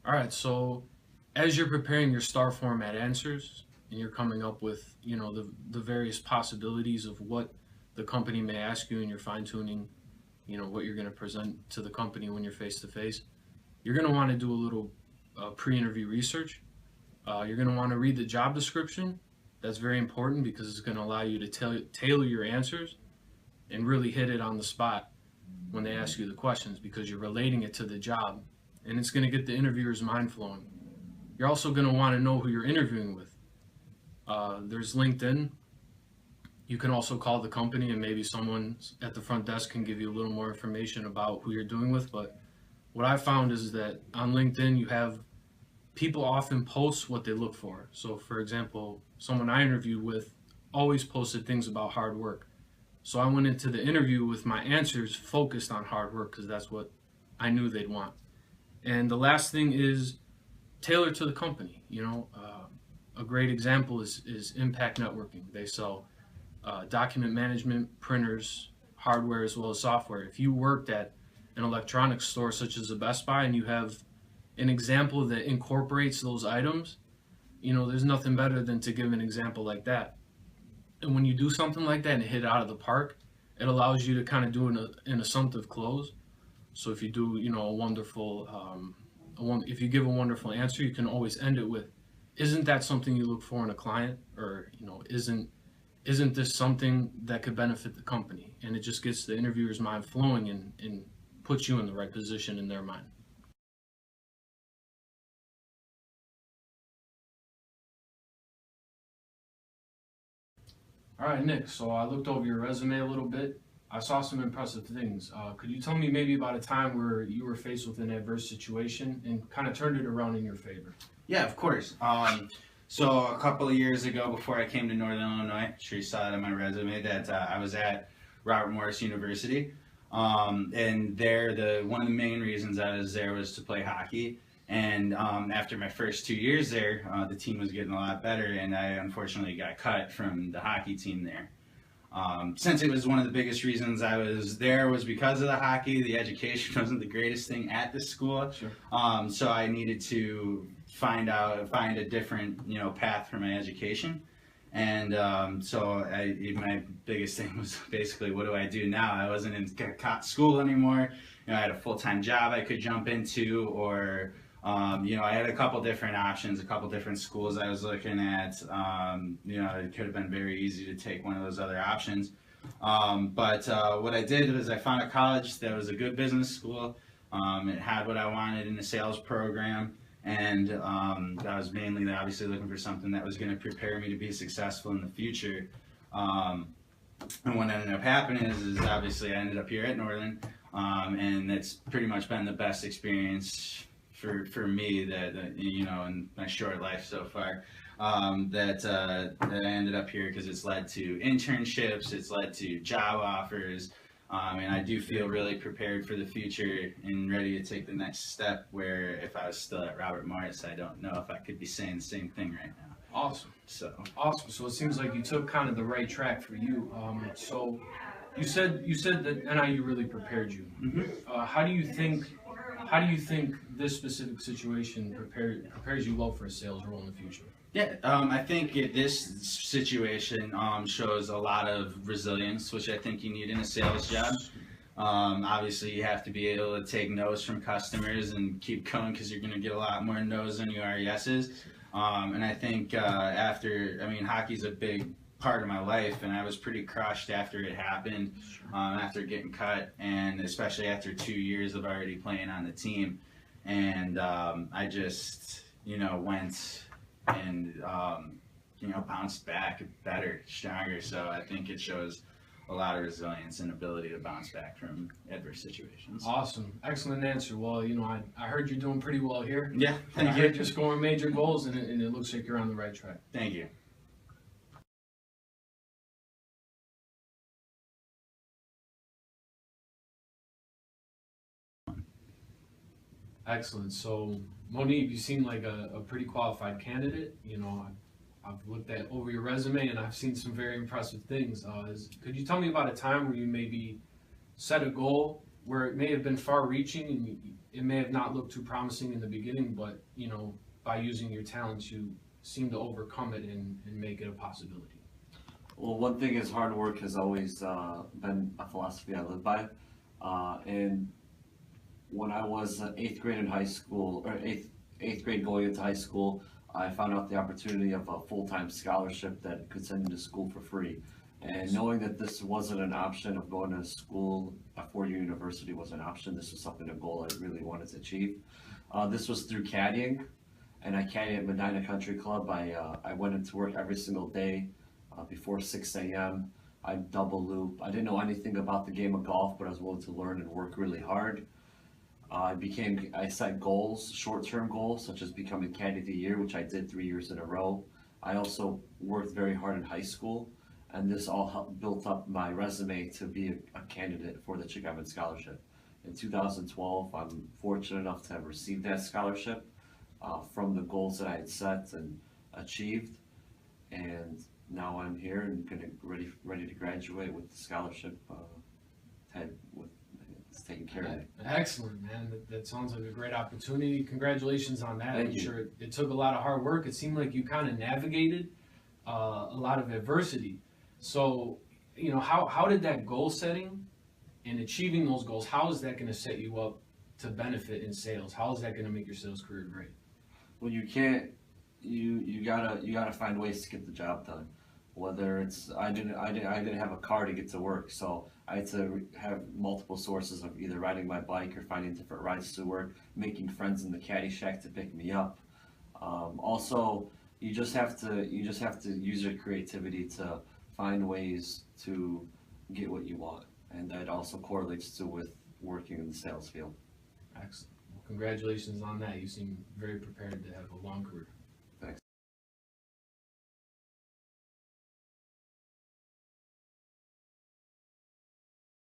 All right, so as you're preparing your star format answers and you're coming up with, the various possibilities of what the company may ask you and you're fine tuning, what you're going to present to the company when you're face to face, you're going to want to do a little pre-interview research. You're going to want to read the job description. That's very important because it's going to allow you to tailor your answers and really hit it on the spot when they ask you the questions because you're relating it to the job and it's going to get the interviewer's mind flowing. You're also going to want to know who you're interviewing with. There's LinkedIn. You can also call the company and maybe someone at the front desk can give you a little more information about who you're doing with. But what I found is that on LinkedIn, you have people often post what they look for. So for example, someone I interviewed with always posted things about hard work. So I went into the interview with my answers focused on hard work because that's what I knew they'd want. And the last thing is tailor to the company. A great example is Impact Networking. They sell document management, printers, hardware, as well as software. If you worked at an electronics store such as a Best Buy and you have an example that incorporates those items, there's nothing better than to give an example like that. And when you do something like that and hit it out of the park, it allows you to kind of do an assumptive close. So if you do, a wonderful, if you give a wonderful answer, you can always end it with, "Isn't that something you look for in a client?" Or, "Isn't this something that could benefit the company?" And it just gets the interviewer's mind flowing and puts you in the right position in their mind. All right, Nick, so I looked over your resume a little bit. I saw some impressive things. Could you tell me maybe about a time where you were faced with an adverse situation and kind of turned it around in your favor? Yeah, of course. So a couple of years ago, before I came to Northern Illinois, I'm sure you saw it on my resume that I was at Robert Morris University, and there, one of the main reasons I was there was to play hockey. And after my first 2 years there, the team was getting a lot better, and I unfortunately got cut from the hockey team there. Since it was one of the biggest reasons I was there was because of the hockey, the education wasn't the greatest thing at the school. Sure. So I needed to find a different, path for my education. And my biggest thing was basically, what do I do now? I wasn't in school anymore. I had a full-time job I could jump into, or I had a couple different options, a couple different schools I was looking at. It could have been very easy to take one of those other options. But what I did was I found a college that was a good business school. It had what I wanted in the sales program. And I was mainly obviously looking for something that was going to prepare me to be successful in the future. And what ended up happening is obviously I ended up here at Northern, and it's pretty much been the best experience for me that in my short life so far. That I ended up here because it's led to internships, it's led to job offers. And I do feel really prepared for the future and ready to take the next step, where if I was still at Robert Morris, I don't know if I could be saying the same thing right now. Awesome. So it seems like you took kind of the right track for you. So you said that NIU really prepared you. Mm-hmm. How do you think this specific situation prepares you well for a sales role in the future? Yeah, I think this situation shows a lot of resilience, which I think you need in a sales job. Obviously, you have to be able to take no's from customers and keep going, because you're going to get a lot more no's than you are yeses. And I think hockey's a big part of my life, and I was pretty crushed after it happened, after getting cut, and especially after 2 years of already playing on the team. And I just, went and bounced back better, stronger. So I think it shows a lot of resilience and ability to bounce back from adverse situations. Awesome, excellent answer. Well, I heard you're doing pretty well here. Yeah, thank you. You're just scoring major goals, and it looks like you're on the right track. Thank you. Excellent. So, Monique, you seem like a pretty qualified candidate. I've looked over your resume and I've seen some very impressive things. Could you tell me about a time where you maybe set a goal where it may have been far-reaching and it may have not looked too promising in the beginning, but by using your talents, you seem to overcome it and make it a possibility. Well, one thing is hard work has always been a philosophy I live by. And when I was eighth grade in high school, or eighth grade going into high school, I found out the opportunity of a full-time scholarship that could send me to school for free. And knowing that this wasn't an option of going to school, a four-year university was an option, this was something, a goal I really wanted to achieve. This was through caddying, and I caddied at Medina Country Club. I went into work every single day before 6 a.m. I double loop. I didn't know anything about the game of golf, but I was willing to learn and work really hard. I set goals, short-term goals, such as becoming caddy of the year, which I did 3 years in a row. I also worked very hard in high school, and this all built up my resume to be a candidate for the Chick Evans Scholarship. In 2012, I'm fortunate enough to have received that scholarship from the goals that I had set and achieved, and now I'm here and ready to graduate with the scholarship. It's taken care of me. Excellent, man. That sounds like a great opportunity. Congratulations on that. Thank I'm you. sure it took a lot of hard work. It seemed like you kind of navigated a lot of adversity. So, how did that goal setting and achieving those goals, how is that going to set you up to benefit in sales? How is that going to make your sales career great? Well, you can't. You gotta find ways to get the job done. Whether it's I didn't have a car to get to work, so I had to have multiple sources of either riding my bike or finding different rides to work, making friends in the caddy shack to pick me up. Also, you just have to use your creativity to find ways to get what you want, and that also correlates with working in the sales field. Excellent. Well, congratulations on that. You seem very prepared to have a long career.